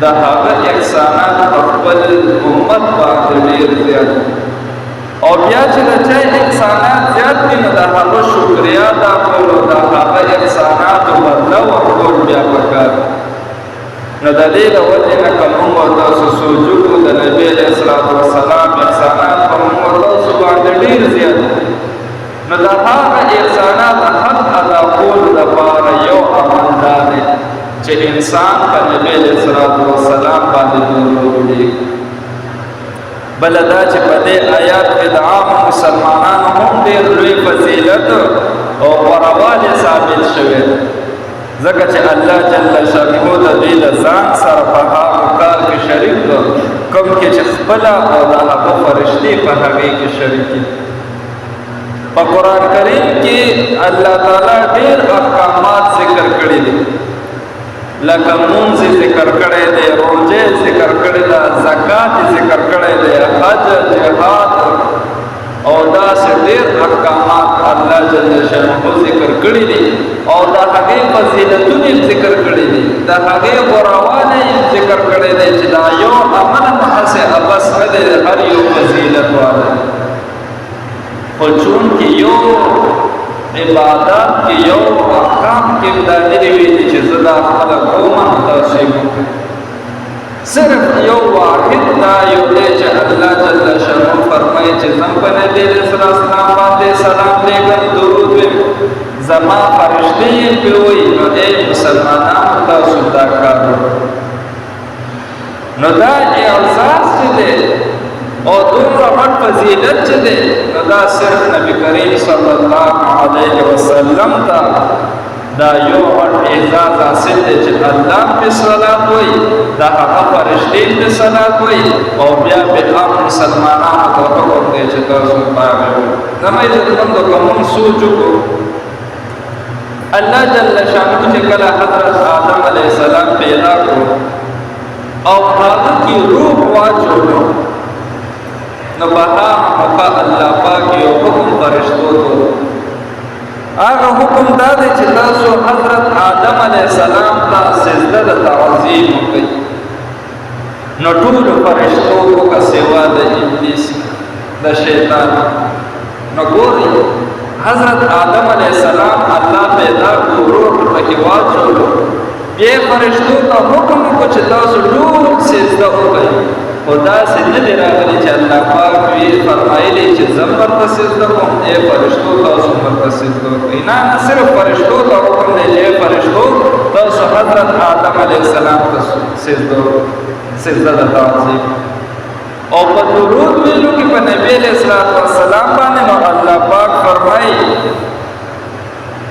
دا هغه احسانات خپل امت باندې ډېر زیات او بیا چې د چا احسانات زیات دي نو د هغه شکریا ادا کول او د هغه احساناتو بدله ورکول بیا پکار نو د دې د وجې نه که موږ تاسو سوچ وکړو د نبي علیه السلام احسانات په موږ تاسو باندې ډېر زیات دي نو د هغه احسانات حق ادا کولو دپاره یو عمل دا دی چې انسان په نبي علیه السلام باندې درود ووایي. بله دا چې په دې آیات کې د عامو مسلمانانو هم ډېر لوی فضیلت او غوره ثابت شوی دی ځکه چې الله جل شانه د دوی د ځان سره په هغه کار کې شریک کړ کوم کې چې خپله او د هغه فرشتې په هغې کې شریک دي. په قرآن کریم کې الله تعالی ډېر احکامات ذکر کړي دي لکه مونځ ذکر کړی دی روژې ذکر کړی ده زکات ذکر کړی دی حج جهاد او داسې ډېر احکامات الله جل شانه ذکر کړي دي او د هغې فضیلتونه یې ذکر کړي دي د هغې غوراوالی یې ذکر کړی دی چې دا یو عمل محض بس نه دی هر یو فضیلت والی خو چونکې یو عبادات کې یو احکام کې دا نه دی ویلي چې زه دا خپله کوم تاسو یې وکړئ صرف یو واحد دا یو دی چې الله جل شانه فرمایي چې زه په نبي علیه السلام باندې سلام لیږم درود ویم زما فرشتې یې پرې وایي نو ای مسلمانانو تاسو دا کار نو دا اعزاز چې دی او دومره غټ فضیلت چې دی نو دا صرف نبی کریم صلی الله علیه وسلم ته دا یو غټ اعزاز حاصل دی چې الله پې صلات وایي دا هغه فرشتې پې صلات وایي او بیا پې عام مسلمانانو ته حکم دی چې تاسو پاغې وایي. زما عزتمندو که مونږ سوچ وکړو الله جل شانه چې کله حضرت آدم علیه السلام پیدا کړو او هغه کې روح واچولو نو په هغه موقع الله پاک یو حکم فرشتو ته هغه حکم دا دی چې تاسو حضرت آدم علیه السلام ته سجده د تعظیم وکړئ نو ټولو فرشتو وکړه سوا د ابلیس د شیطان نو ګورئ حضرت آدم علیه السلام الله پیدا کړو روح پکې واچولو بیا فرشتو ته حکم وکړو چې تاسو ټول سجده وکړئ خو داسې نه دی راغلی چې الله پاک وی فرمایلی چې زه ورته سجده کوم ای فرشتو تاسو ورته سجده وکړئ نه صرف فرشتو ته حکم دی چې ای فرشتو تاسو حضرت آدم علیه السلام ته سجده د تعظیم او په درود ویلو کې په نبي علیه السلام باندې نو الله پاک فرمایي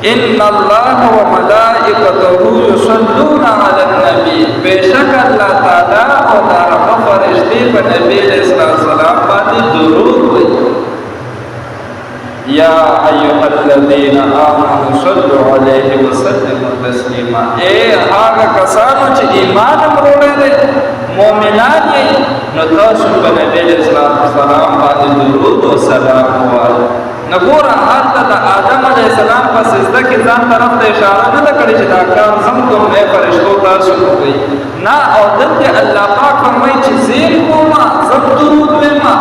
ان الله وملائکته یصلون علی النبی بشک الله تعالی او هغه فرشتي په نبی علیہ السلام باندې درود وایي یا ایها الذین آمنوا صلوا علیه وسلموا تسلیما اے هغه کسانو چې ایمان وروړي دي مؤمنان یې نو تاسو په نبی علیہ السلام باندې درود او سلام وایي. نو ګوره هلته د آدم علیه السلام په سجده کې ځان طرف ته اشاره نه ده کړې چې دا کار زم کوم ای فرشتو تاسو وکړئ نه او دلته الله پاک فرمایي چې زه یې کومه زم درود ویمه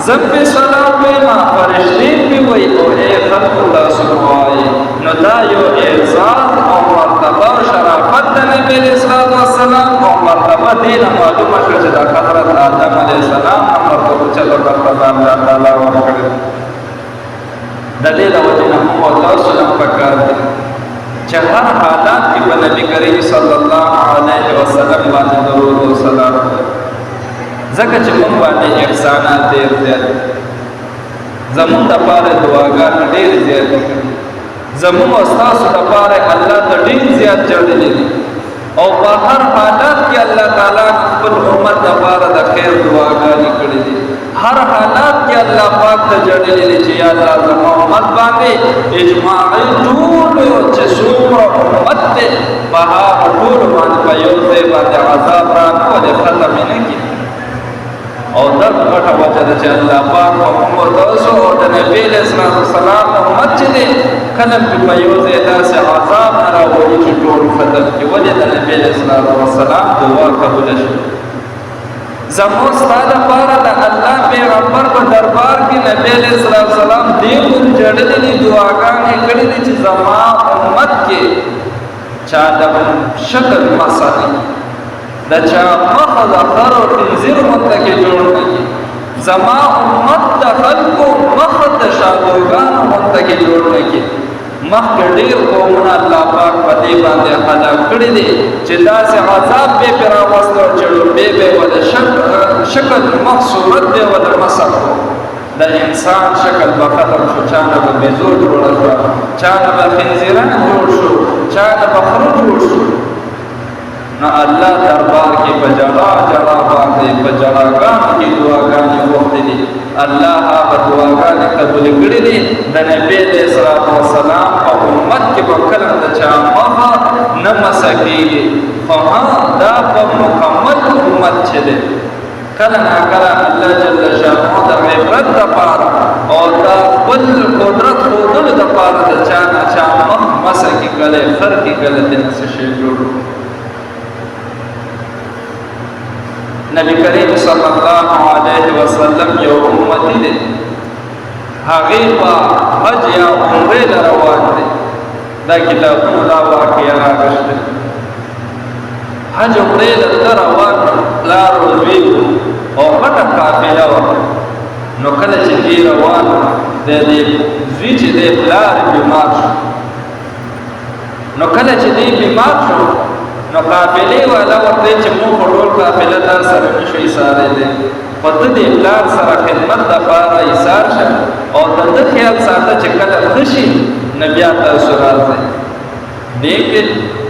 زم پې سلام ویمه فرشتې پې وایي او ای خلقو تاسو وایي نو دا یو اعزاز او مرتبه او شرافت د نبي علیه السلام او مرتبه دې نه معلومه شوه چې د حضرت آدم علیه السلام نه مرتبه چله مرتبه الله تعالی ورکړې د دې د وجې نه موږ تاسو له پکار دي چې هر حالات کې په نبي کریم صلی الله علیه وسلم باندې درود او سلام ځکه چې موږ باندې احسانات ډېر زیات زموږ دپاره دعاګانې ډېر زیات دي زموږ او ستاسو دپاره الله ته ډېر زیات جوړېدلی دي او په هر حالات کې الله تعالی خپل امت دپاره د خیر دعاګانې کړې دي هر حالات کې الله پاک ته جوړېدلی دي چې یا الله زما امت باندې اجماعي ټول چې څومره امت دی په هغه ټولو باندې په یو ځای باندې عذاب رانه ولې ختم یې نه کړي او دا غټه وجه ده چې چې الله پاک په موږ تاسو او د نبی علیه الصلاة والسلام امت چې دی کله په یو ځای داسې عذاب نه راولي چې ټول ختم کړي ولې د نبی علیه الصلاة والسلام دعا قبوله شي زموږ ستا دپاره د الله پیغمبر په دربار کې نبی علیه الصلاة والسلام دې پورې جړلې دي دعاګانې کړې دي چې زما امت کې چا د شکل مسئلې د چا مخ د خر او خنزیر غونته کې جوړ نه کړي زما امت د خلکو مخ د شادوګانو غونته کې جوړ نه کړي مخکې ډېر قومونه الله پاک په دې باندې هلاک کړي دي چې داسې عذاب به پرې راوسته او چې ړومبې به یې وله شکل مخ صورت به یې وله مسح کړو د انسان شکل به ختم شو چا نه به بیزو جوړه شوه چا نه به خنزیران جوړ شو چا نه به خره جوړ شو نو الله دربار کې په جړا جړا باندې په جړاګانو کې دعاګانې وغوښتې دي الله هغه دعاګانې قبول کړي دي د نبي علیه الصلاة والسلام په امت کې به کله د چا مخه نه مسه کېږي خو دا په مکمل امت چې دی کله ناکله الله جل شانه د عبرت دپاره او د خپل قدرت ښودلو دپاره د چا نه چا مخ مسه کې کله خر کې کله دې څه شی جوړ نبی کریم صلی الله علیه وسلم یو امتی دی هغې په حج یا عمرې له روان دی دا کتابونه دا واقعه راغشتې حج عمرې له روان لار ولوي او غټه قافله وه نو کله چې دې روان د دې زوی چې دی پلار بیمار شو نو کله چې دی بیمار شو نو قافلې والا ورته چې موږ په ټول قافله تا سره نشو ایسارېدی خو ته د پلار سره خدمت دپاره ایسار شه او د ده خیال ساته چې کله ښه شي نو بیا تاسو راځئ دې کې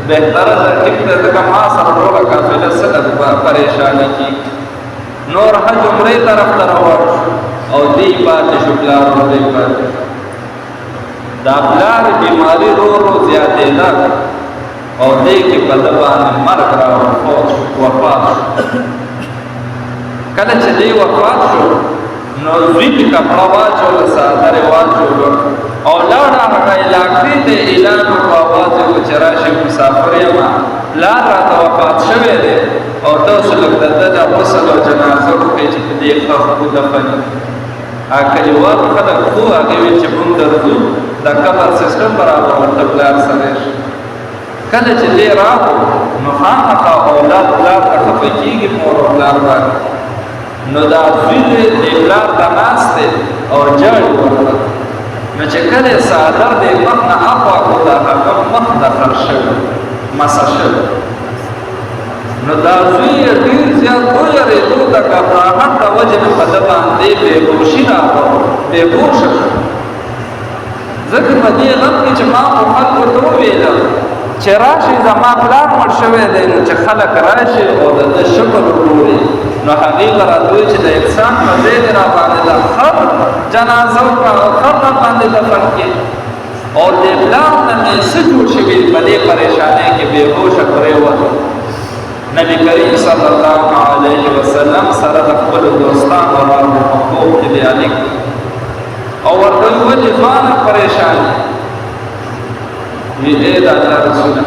بهتره ده ټیک ده ځکه ما سره ټوله قافله څه ده پریشاني کېږي نور حج عمرې طرف ته روان شو او دی پاتې شو پلار ورته پاتې دا پلار بیماري رو رو زیاتېده او دې کې په ده باندې مرګ وفات شو کله چې دی وفات شو نو زوی پې کپړه واچوله څادر یې واچولو او لاړه هغه علاقې ته اعلان وکړو اواز یې وکړو چې راشئ مسافر یم پلار راته وفات شوی دی او تاسو لږ د ده د غسل او جنازه وکړئ چې په دې ښه دفن هغه کلیوالو خلک خو هغې ویل چې موږ درځو د قبر سیسټم برابر ورته پلار سره شي کله چې دی راغو نو خامخا اولاد پلار ته خفه کېږي مور او پلار باندې نو دا زوی دی د پلار ته ناست دی او جړ ورته نو چې کله یې څادر دی مخ نه اخوا کړو د هغه مخ دخل شوی مسه شوی نو دا زوی یې ډېر زیات ویرېدو د ګبراهټ د وجې نه په ده باندې بېهوشي راغله بېهوشه شو ځکه په دې غم کې چې ما خو خلکو ته وویله چې راشي زما پلار مړ شوی دی نو چې خلک راشي او د ده شکر وګوري نو هغې به راته وایي چې د انسان په ځای دې را باندې د خر جنازه وکړه او خر را باندې دفن کړي او د پلار نه مې څه جوړ شوي په دې پریشانۍ کې بېهوشه پرېوته نبی کریم صلی الله علیه وسلم سره د خپلو دوستانو راغلو په خوب کې بیانې او ورته ویې ولې ځوانه پریشان وی ای د الله رسوله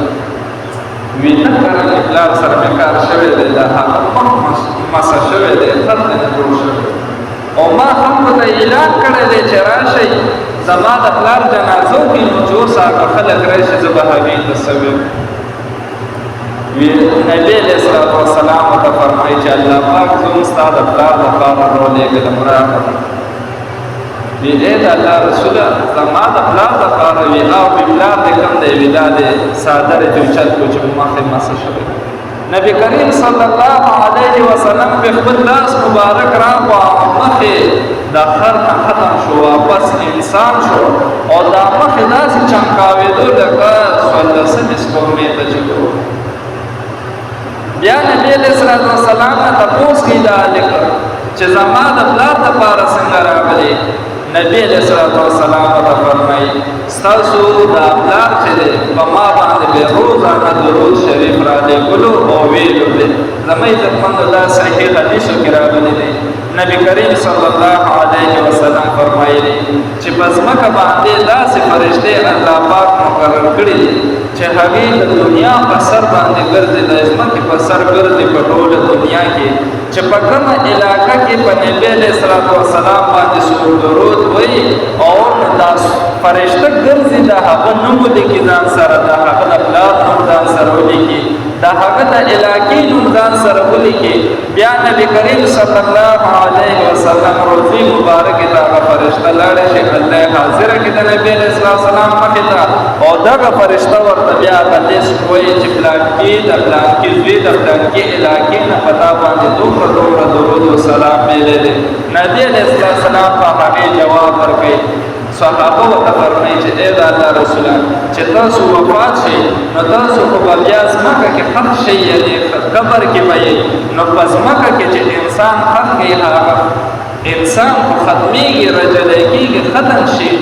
وی نه کرنې پلار سره مې کار شوی دی د هغه مخ مسه شوی دی خط نه جوړ شوی او ما خلکو ته اعلان کړی دی چې راشئ زما د پلار جنازه وکړي نو چې اوس هغه خلک راشي زه به هغې ته څه ویم نبی علیہ الصلوۃ والسلام ته فرمایي چې الله پاک زموږ ستا د پلار لپاره راولېږلم راغله وی ای د الله رسوله زما د پلار دپاره وي او مې پلار دې کوم دی وي دا دې څادر یې اوچت کړو چې مخې مسه شوی نبی کریم صلی الله علیه وسلم پې خپل لاس مبارک راغو مخې د خر نه ختم شو واپس انسان شو او دا مخې داسې چمکاوېدو لکه څوارلسمې سپوږمۍ ته چې بیا نبی علیہ الصلوۃ والسلام نه تپوس کې دا لیکل چې زما د پلار دپاره څنګه راغلی نبی علیہ الصلوۃ والسلام ته فرمایي ستاسو دا پلار چې دی په ما باندې به روزانه درود شریف رالیږلو او ویلو دی زما عزتمندو دا صحیح حدیثو کې راغلی دی نبی کریم صلی الله علیه وسلم فرمایلی چې په ځمکه باندې داسې فرشتې الله پاک مقرر کړي دي چې هغوی د دنیا په سر باندې ګرځي، د ځمکې په سر ګرځي په ټوله دنیا کې، چې په کومه علاقه کې په نبي علیه الصلاة والسلام باندې څوک درود وایي او دا فرشته ګرځي، د هغه نوم ولیکي ځان سره، د هغه د پلار نوم ځان سره ولیکي، د هغه د علاقې نوم ځان سره ولیکي. بیا نبی کریم صلی الله علیه وسلم روزي مبارکې ته هغه فرشته لاړه شي الله حاضره کې د نبي علیه السلام مخې ته، او دغه فرشته ورته بیا هغه لیست وایي چې پلانکي د پلانکي زوی د پلانکي علاقې نه په تا باندې دومره درود و سلام میلی دی. نبي علیه السلام په هغې جواب ورکوي. صحابه ورته فرمایي چې ای د الله رسوله چې تاسو وفات شئ نو تاسو خو به بیا ځمکه کې ښخ شئ، یعنې قبر کې به یې، نو په ځمکه کې چې انسان ښخ کړي هغه انسان خو ختمیږي، رجلی کېږي، ختم شي.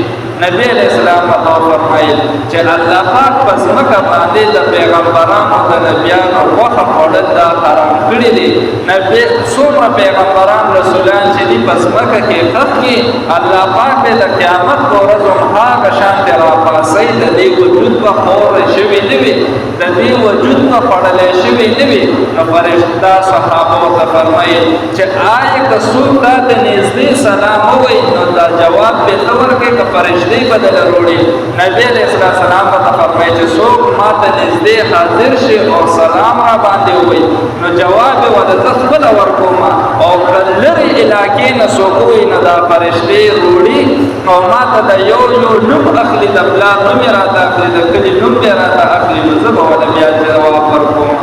نبی علیہ السلام فرمایل چې الله پاک په ځمکه باندې د پیغمبرانو د نبیانو غوښه خوړل دا حرام کړي دي. نبی څومره پیغمبران رسولان چې دي په ځمکه کې ښخ کړي، الله پاک به د قیامت په ورځ هم هغه شانتې راپاڅوي، د دې وجود به خوری شوي نه وي، د دې وجود به خوړلی شوي نه وي. نو فرشته صحابه ورته فرمایل چې آیا که څوک تا ته نږدې سلام ووایي نو دا جواب به ته ورکړې که فرشتې بدل وروړي. نبی علیه السلام ورته فرمایي چې څوک ما ته نږدې حاضر شي او سلام را باندې ووایي نو جواب یې ورته زه خپله ورکوم، او که لرې علاقې نه څوک ووایي نو دا فرشتې وروړي او ما ته د یو نوم اخلي، د پلار نوم یې راته اخلي، د کلي نوم یې راته اخلي، نو زه به ورته بیا جواب ورکوم.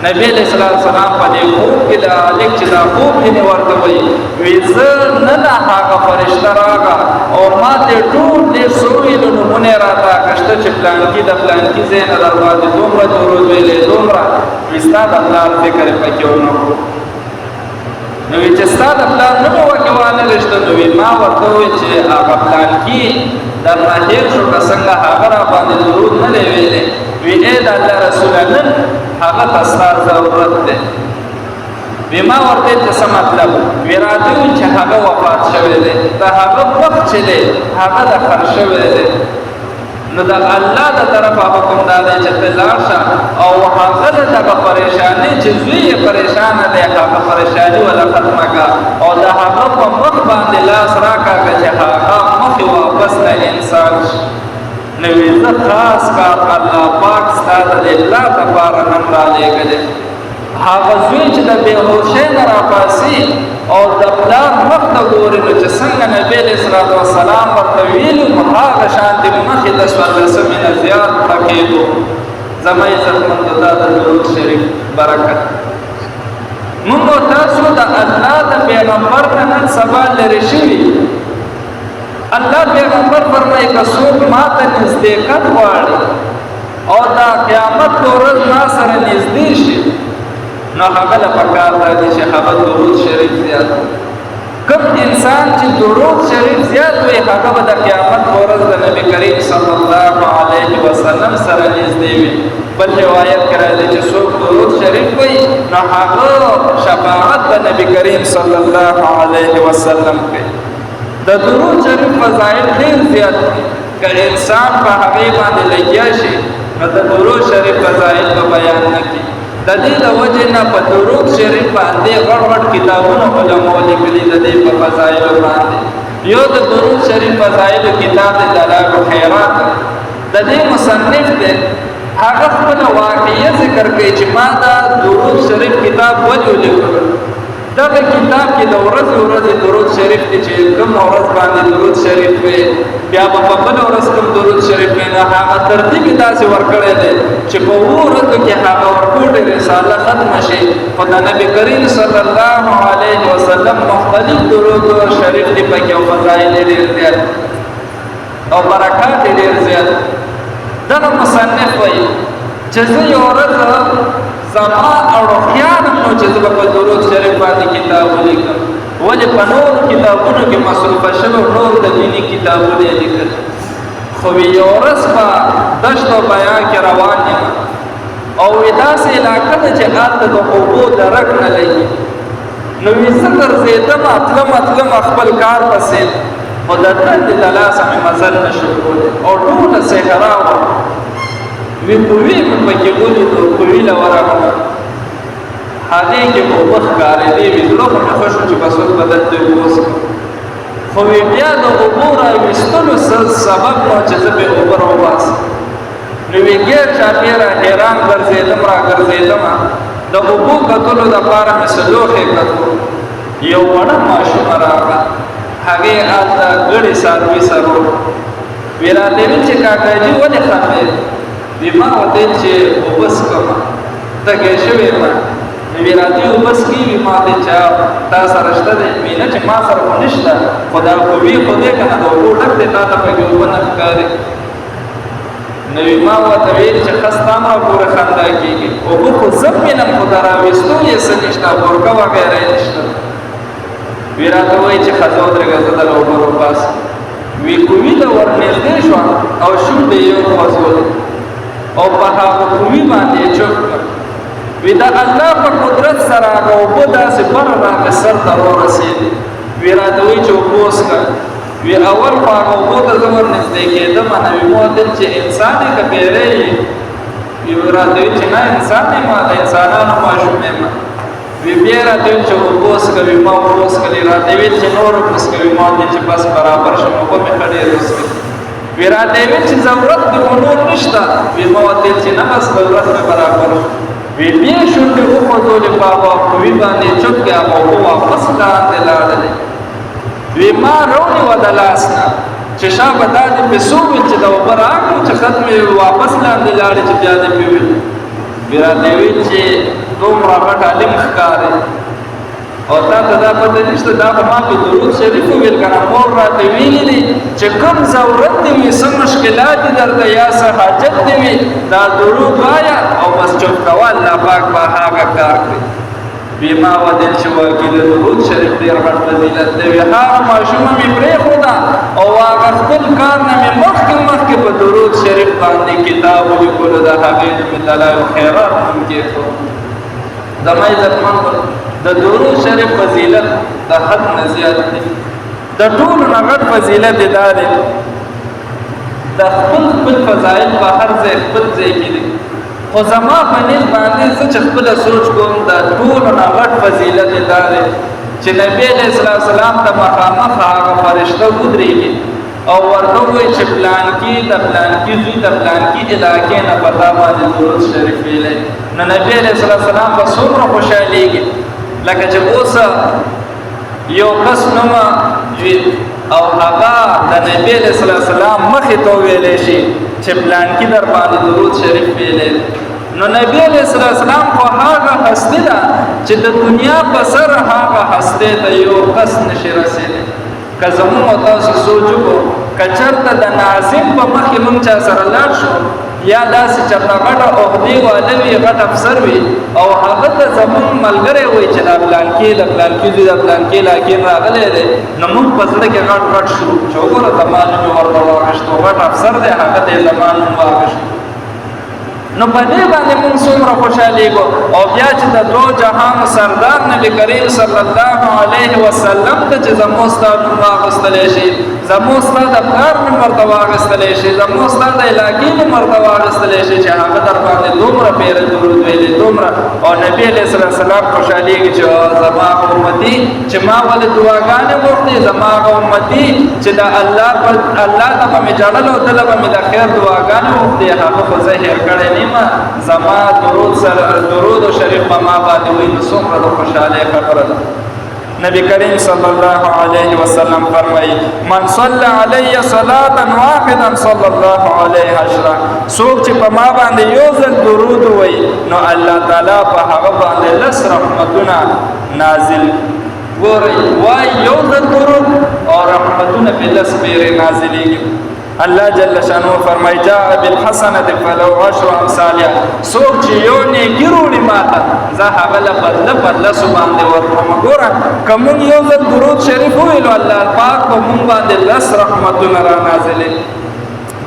نبی علیہ السلام په دې خوب کې د لیک چې دا خوب ځینې ورته وایي وی زه نه دا هغه فرشته راغله او ما ته ټول ډېر څه وویلو نومونه یې راته اخیسته چې پلانکي د پلانکي ځای نه در باندې دومره درود ویلی دومره، وي ستا د پلار فکر یې پکې ونه کړو. نو وی چې ستا د پلار نوم وکې وانه رښته، نو وی ما ورته وویل چې هغه پلانکي درنه هېر شو که څنګه هغه را باندې درود نه دی ویلی. وی ای د الله رسوله نن هغه ته ستا ضرورت دی. وی ما ورته چې څه مطلب؟ وی راته وویل چې هغه وفات شوی دی، د هغه وخت چې دی هغه د خر شوی دی، نو د الله د طرفه حکم دا دی چې ته لاړ شه او هغه د دغه پریشانۍ چې زوی یې پریشانه دی هغه پریشاني وله ختمه کړه او د هغه په مخ باندې لاس راکاږه چې هغه مخې واپس نه انسان شي. نو وی زه خاص کار الله پاک ستا د الله دپاره نن رالېږلی. هغه زوی چې د بېهوشۍ نه راپاڅي او د پلار مخ ته ګوري نو چې څنګه نبي علیه الصلاة والسلام ورته ویلي نو هغه شانتې مخې ته څوارلسمې نه زیات پکېدو. زما عزتمندو دا د درود شریف برکت. موږ او تاسو د الله د پیغمبر نه نن سبا لرې شوي. الله پیغمبر فرمایي که څوک ما ته نزدېکت غواړي او دا قیامت په ورځ ما سره نږدې شي نو هغه له پکار دا دی چې هغه درود شریف زیات کړي. کوم انسان چې درود شریف زیات وي هغه به د قیامت په ورځ د نبي کریم صلی الله علیه وسلم سره نږدې وي. بل روایت کې راځي چې څوک درود شریف وایي نو هغه شفاعت د نبي کریم صلی الله علیه وسلم کوي. د درود شریف فضایل ډېر زیات دي، که انسان په هغې باندې لګیا شي نو د درود شریف فضایل به بیان نه کړي. د دې د وجې نه په درود شریف باندې غټ غټ کتابونه علماو لیکلي د دې په فضایلو باندې. یو د درود شریف فضایلو کتاب د دلائل الخیرات د دې مصنف دی، هغه خپله واقعیه ذکر کوي چې ما دا درود شریف کتاب ولې ولیکلو. دغه کتاب کې د ورځې درود شریف دی چې کوم ورځ باندې درود شریف وي بیا به په بله ورځ کوم درود شریف وي، نو هغه ترتیب یې داسې ورکړی دی چې په اووه ورځو کې هغه ورکوټې رساله ختمه شي. خو د نبي کریم صلی الله علیه وسلم مختلف درود شریف دی پکې او فضایل یې ډېر زیات او برکات یې ډېر زیات. دغه مصنف وایي چې زه یو ورځ زما اړوخیانم نو چې زه به په درود شریف باندې کتاب ولیکم، ولې په نورو کتابونو کې مصروفه شوی نور د دیني کتابونه یې لیکل. خو یو ورځ په دشت او بیان کې روان یم او داسې علاقه ده چې هلته د اوبو درک نه لګي، نو وی زه ګرځېدم اتلم خپل کار پسې خو د تندې د لاسه مې مزل نه شو کولی او ټوله صحرا وه وی کوهي مې پکې ولیدو کوهي له ورغلم هغې کې به اوبه ښکارېدې وي زړه خو مې ښه شو چې بس اوس به دلته اوبه وڅښم خو وی بیا د اوبو راویستلو سبب نو چې زه به اوبه راوباسم نو وی ګیر چاپېره حیران ګرځېدم را ګرځېدم د اوبو کتلو دپاره مې څه لوښې کتلو یو وړه ماشومه راغله هغې هلته ګړې څاروي سرو وی راته ویل چې کاکاجي ولې خندې وی ما ورته ویل چې اوبه څښمه تږی شوې یم نو وی راته اوبه څښې وي ما ته چا تا سره شته دی وی نه چې ما سره خو نشته خو دا کوهي خو دی که نه د اوبو ډک دی تا ته پکې اوبه نه ښکاري نو وی ما ورته ویل چې ښه ستا هم راپورې خندا کېږي اوبه خو زه مینم خو د راویستو یې څه نشته بورکه وغیره یې نشته وی راته وایي چې ښځه ودرېږه زه دله اوبه راوباسم وی کوهي ته ورنږدې شوه او شونډې یې وخوځولې او په هغه کوهي باندې یې چوپ کړه وی د الله په قدرت سره هغه اوبه داسې بره راغې سر ته ورسېدې وی راته وایي چې اوبه وڅښه وی اول خو هغه اوبو ته زه ورنږدې کېدم نه وی ما ورته چې انسان یې که پیری یې وی راته وایي چې نه انسان یم د انسانانو ماشوم یم وی بیا راته ویل چې اوبه وڅښه وی ما اوبه وڅښلې راته ویل چې نور وڅښه وی ما ورته چې بس برابر شم اوبه مې ښه ډېرې وڅښلې وی راته ویل چې ضرورت دې خو نور نشته وی ما ورته ویل چې نه بس ضرورت مې برابر شو وی بیا شونډې وخوځولې په هغه کوهي باندې چوپ کړې هغه اوبه واپس لاندې لاړلې وی ما راونیوه د لاس نه چې شا به دا دې پې څو ویل چې د اوبه راکړو چې خط مې واپس لاندې لاړې چې بیا دې پې ویل وی راته ویل چې دومره غټ عالم ښکارې او تا ته دا پته نشته دا به ما په درود شریف وویل که نه مور راته ویلي دي چې کوم ضرورت دې وي څه مشکلات دي درته یا څه حاجت دې وي دا درود وایه او بس چوپ کوه الله پاک به هغه کار کړي وی ما ودل چې واقعي د درود شریف ډېر غټ فضیلت دی وی هغه ماشومه مې پرېښوده او هغه خپل کار نه مې مخکې په درود شریف باندې کتاب ولیکلو د هغې د مې دلایل خیرات نوم کېښود زما عزتمندو د درود شریف فضیلت د حد نه زیات دی د ټولو نه غټ فضیلت یې دا دی د خپل فضایل په هر ځای خپل ځای کې دي خو زما په نیت باندې زه چې خپله سوچ کوم د ټولو نه غټ فضیلت یې دا دی چې نبي علیه السلام ته مخامخ هغه فرشته ودرېږي او ورته ووایي چې پلانکي د پلانکي زوی د پلانکي علاقې نه په تا باندې درود شریف ویلی نو نبي علیه السلام به څومره خوشحالېږي لکه چې اوس یو کس نومه او هغه د نبي علیه السلام مخې ته وویلی شي چې پلانکي در باندې درود شریف ویلی نو نبی علیه السلام خو هغه هستی ده چې د دنیا په سر هغه هستی ته یو کس نشي رسېدی که زموږ او تاسو سوچ وکړو که چېرته د ناظم په مخکې موږ چا سره لاړ شو یا داسې چېرته غټه عهدې والا وي غټ افسر وي او هغه ته زموږ ملګری وایي چې دا پلانکي د پلانکي زوی د پلانکي علاقې راغلی دی نو موږ په زړه کې غټ شو چې وګوره زما نوم یې ورته واخېستو غټ افسر دی هغه ته یې زما نوم واخېستو نو په دې باندې موږ څومره خوشحالېږو او بیا چې د دوه جهانو سردار نبي کریم صلی الله علیه وسلم ته چې زموږ ستا نوم واخیستلی شي زموږ ستا د پلار نوم ورته واخیستلی شي زموږ ستا د علاقې نوم ورته واخیستلی شي چې هغه در باندې دومره پیره درود ویلي دومره او نبي علیه السلام خوشحالېږي چې زما امتي چې ما ولې دعاګانې غوښتې زما هغه امتي چې د الله ته به مې ژړل او دله به مې د خیر دعاګانې غوښتې هغه خو زه هېر کړی نه زما درود و شریف په ما باندې وایي نو څومره د خوشحالۍ خبره ده نبی کریم صلی الله علیه وسلم فرمایي من صلی علی صلاة واحدا صلی الله علیه عشرا څوک چې په ما باندې یو ځل درود وایي نو الله تعالی په هغه باندې لس رحمتونه نازل ګورئ وایي یو ځل درود او رحمتونه پې لس پیرې نازلېږي الله جل شانو فرمای جاء بالحسنه فلو عشر امثالها څوک چې یو نیکي وروړي ماته زه هغه له بدله سو باندې ورکوم ګوره که موږ یو ځل درود شریف وویلو الله پاک په موږ باندې لس رحمتونه را نازلې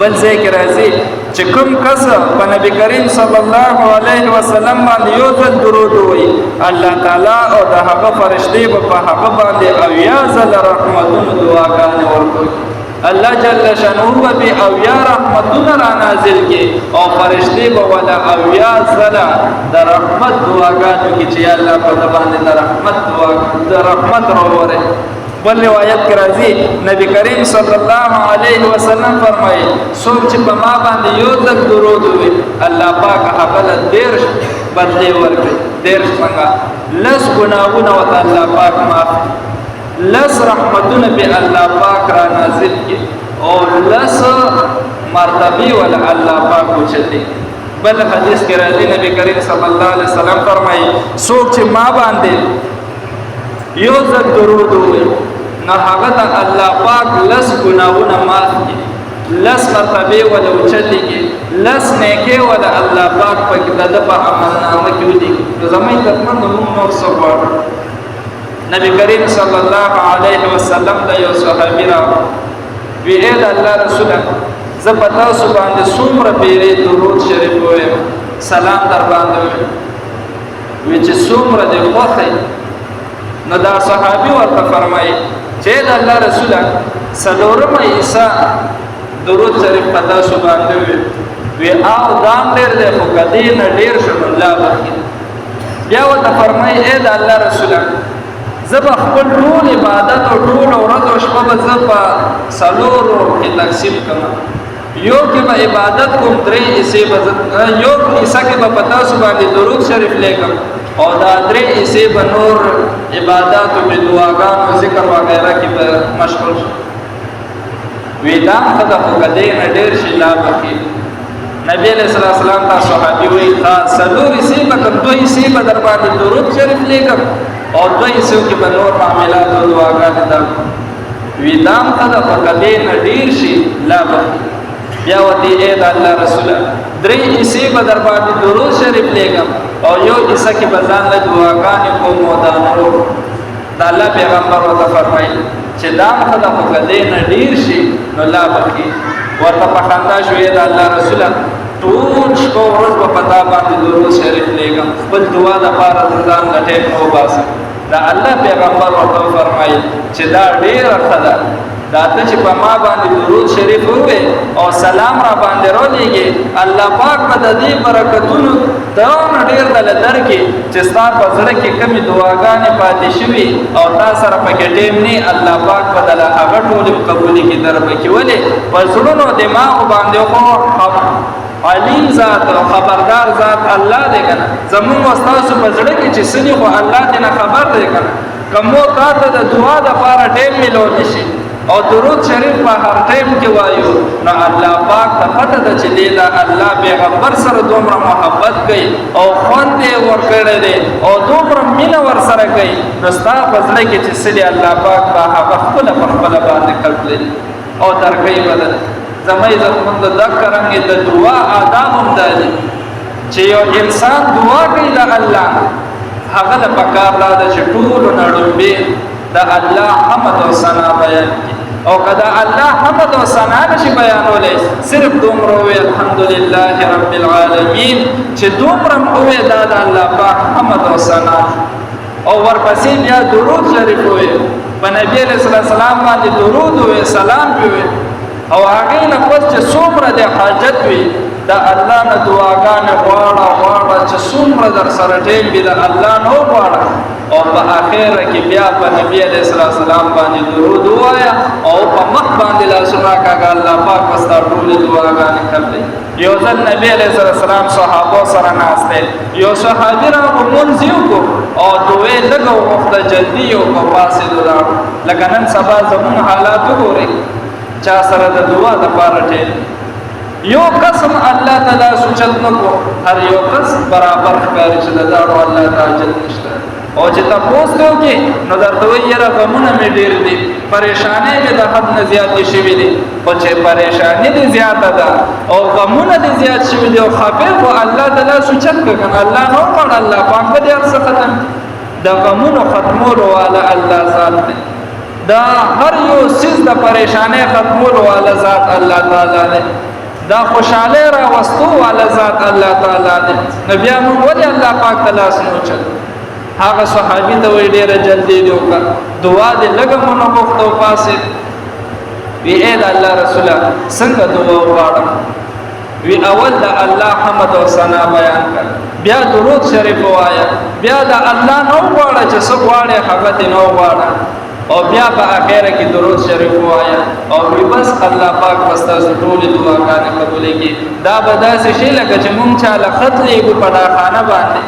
بل ځای کې راځي چې کوم کس په نبی کریم صلی الله علیه وسلم باندې یو ځل درود وایي الله تعالی او د هغه فرشتي په هغه باندې اویا ځل رحمتونو دعاګانې ورکوي الله جل شانه به اویا رحمتونه را نازل کی او فرشتي به ولا اویا ځل د رحمت دعاګانې کې چې الله په باندې د رحمت دعا د رحمت راوړي بل روایت کې راځي نبی کریم صلی الله علیه وسلم فرمایي څوک چې په ما باندې یو ځل درود وي الله پاک هغه له دیرش بدلې ورکړي دیرش څنګه لس ګناهونه وته الله پاک معاف لس رحمتونه به الله پاک را نازل کړي او لس مرتبه ول الله پاک وچتي بل حدیث کې راځي نبی کریم صلی الله علیه وسلم فرمایي څوک چې ما باندې یو ځل درود وي نو هغه ته الله پاک لس ګناهونه معاف کړي لس مرتبه ولا اوچتي کړي لس نیکي ولا الله پاک په د په عمل نامه کې ودی زمين تمنو نور صبر نبی کریم صلی الله علیه وسلم د یو صحابي را وی اې د الله رسول ز پتا سو باندې څومره پیری درود شریف وایم سلام در باندې وی چې څومره د خوخه نو دا صحابي ورته فرمایي چې د الله رسول سلورم عیسی درود شریف پتا سو باندې وی او دام ډېر د خو کدی نه ډېر شم الله بخي بیا ورته فرمایي اې د الله رسول زب خپل ټول عبادت او ټول ورځ او شپه به زب سلورو کې تقسیم کړم یو کې به عبادت کوم درې حصے به یو حصہ کې به پتا سو باندې درود شریف لیکم او دا درې حصے به نور عبادت او دعاګانو ذکر وغیرہ کې به مشغول شم ویدان خدا خو کدی نه ډېر شي لا بخي نبی علیہ السلام تا صحابي وی تا سلور حصے به کوم دوی حصے به در باندې درود شریف لیکم او دوی حصو کې به نور معاملات او دعاګانې دا ویدان خدا خو کدی نه ډېر شي لا بخي بیا وتی اے د الله رسول درې حصے به در باندې درود شریف لیکم او یو حصہ کې بزان له دعاګانې کوم او دا نور د الله پیغمبر وته فرمایي چې دا خدا خو کدی نه ډیر شي نو لا بخي ورته په خندا شوې د الله رسول ټول شپه ورځ په پتا باندې درود شریف لیکم خپل دعا د پاره ځان غټه نو باسه دا الله پیغمبر وته فرمایي چې دا ډیر خدا دا ته چې په ما باندې درود شریف وې او سلام را باندې رولېږي الله پاک په دې برکتونو دا ډېر دل درکې چې ستاسو په زړه کې کمی دعاګانې پاتې شوي او تاسو سره پکې ټیم نه الله پاک په دل هغه ټول قبول کې دربه کې ولې په زړونو دماغ باندې خو علیم ذات او خبردار ذات الله دې کنه زموږ استاد په زړه کې چې سني خو الله دې نه خبر دې کنه کومو تاسو د دعا د لپاره ټیم ملو نشي او درود شریف په هر ټیم کې وایو نو الله پاک ته پته ده چې دا الله پیغمبر سره دومره محبت کوي او خوند یې ورکړی دی او دومره مینه ور سره کوي نو ستا په زړه کې چې سړي الله پاک به هغه خپله په خپله باندې کړلی او درکوي بدل زموږ زموږ د ذکرنګې د دعا آداب هم دا دي چې یو انسان دعا کوي د الله هغه له پکار دا ده چې ټولو نه ړومبې د الله حمد او ثنا بیان کړي او کدا الله حمد او ثنا نشي بیانولای صرف دومره وي الحمدلله رب العالمین چې دومره وي دا د الله پاک حمد او ثنا او ورپسې بیا درود شریف وي په نبی علیہ السلام باندې درود وي سلام وي او هغه نه پس چې څومره د حاجت وي دا الله نه دعاګانې غواړه چې څومره در سره ټیم وي د الله نه غواړه او په اخر کې بیا په نبی علیہ السلام باندې درود وایا او په مخ باندې لاسونه کاږه الله پاک واسطه ټول دعاګانې کوي یو ځل نبی علیہ السلام صحابه سره ناشته یو صحابي را مونږیو کو او دوی لګو وخت جلدی او په پاسه دعا لکه نن سبا زمون حالات وګورئ چا سره د دعا د پاره ټیم یو قسم الله تعالی سوچت نکو هر یو قسم برابر ښکاري چې دا الله تعالی نشته او چې تاسو ته کې نو درته یې غمونه مې ډېر دي پریشانې مې د حد نه زیاتې شوې دي خو چې پریشانې دې زیاته ده او غمونه دې زیات شوي دي او خبر خو الله تعالی سوچت کوي الله نو پړ الله پاک دې هر څه ختم د غمونو ختمولو والا الله ذات دی دا هر یو سیز د پریشانې ختمولو والا ذات الله تعالی دی دا خوشحالی راوستو والا ذات الله تعالی دی. نو بیا موږ ولې الله پاک ته لاس نه اوچت؟ هغه صحابي ته وایي ډېره جلدي دې وکړه، دعا دې لږه مونه غوښته او پاسېد. وی اے د الله رسوله څنګه دعا وغواړم؟ وی اول د الله حمد او ثنا بیان کړ، بیا درود شریف ووایه، بیا د الله نه وغواړه چې څه غواړې هغه دې نه وغواړه، او بیا په اخره کې درود شریف ووایه، او وی بس الله پاک بس تاسو ټولې دعاګانې قبولې کړي. دا به داسې شي لکه چې مونږ چاله خط لیږو په ډاکخانه باندې،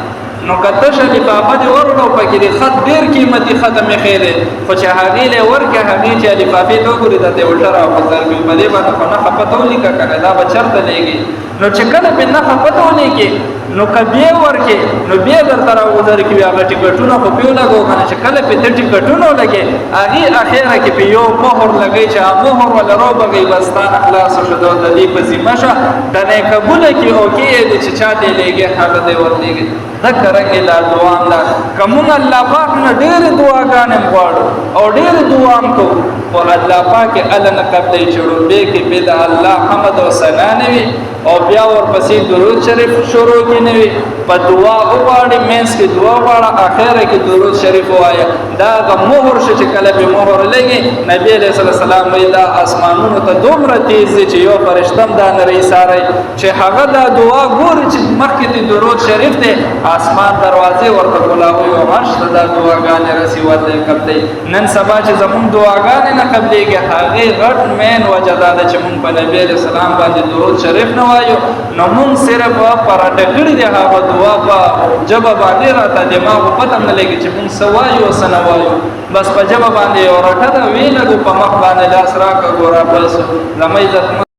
نو کته شلی بابا دې ورکړو پکې دې خط ډېر قیمتي خط مې خېلې، خو چې هغې له ورکړې هغې چې لفافې ته وګورې دا ته الټه راوغورځول کړي، په دې باندې خو نښه پته ولیکه که نه دا به چېرته لیږي. نو چې کله پې نښه پته ولیکې نو که بیا ورکې نو بیا درته راوګرځول کړي هغه ټکټونه خو پې ولګوو که نه چې کله پې ته ټکټونه ولګې هغې اخره کې پې یو مهر لګوي چې هغه مهر وله راوبګوي بس تا نه خلاصه شو د دې په ذمه شه دنې قبوله کړي او کې یې دی چې چا دې لیږي هغه دې ورلیږي. دکه رنګې دا دعا هم ده که مونږ الله پاک نه ډېرې دعاګانې هم غواړو او ډېرې دعا هم کوو خو الله پاک یې هله نه قبلوي چې ړومبۍ کې بې د الله حمد او ثنا نه وي او بیا ورپسې درود شریف شروع کې نه وي. په دعا وغواړې منځ کې دعا غواړه اخره کې درود شریف ووایه. دا هغه مهر شو چې کله پې مهر لګي نبي علیه السلام وایي دا اسمانونو ته دومره تیز دی چې یو فرشته هم دا نه رایساری چې هغه دا دعا ګوري چې مخکې د درود شریف دی آسمان دروازې ورته کولاوي او عرش ته دا دعاګانې رسي ورته قبلوي. نن سبا چې زمونږ دعاګانې نه قبلېږي هغې غټ مین وجه دا ده چې مونږ په نبي علیه السلام باندې درود شریف نه وایو، نو مونږ صرف په راټه کړي دی هغه دعا په ژبه باندې راته دماغ پته نه لګي چې مونږ څه وایو او څه نه وایو، بس په ژبه باندې یو راټه ده ویې لګو په مخ باندې لاس راکړه ګوره بس زما عزت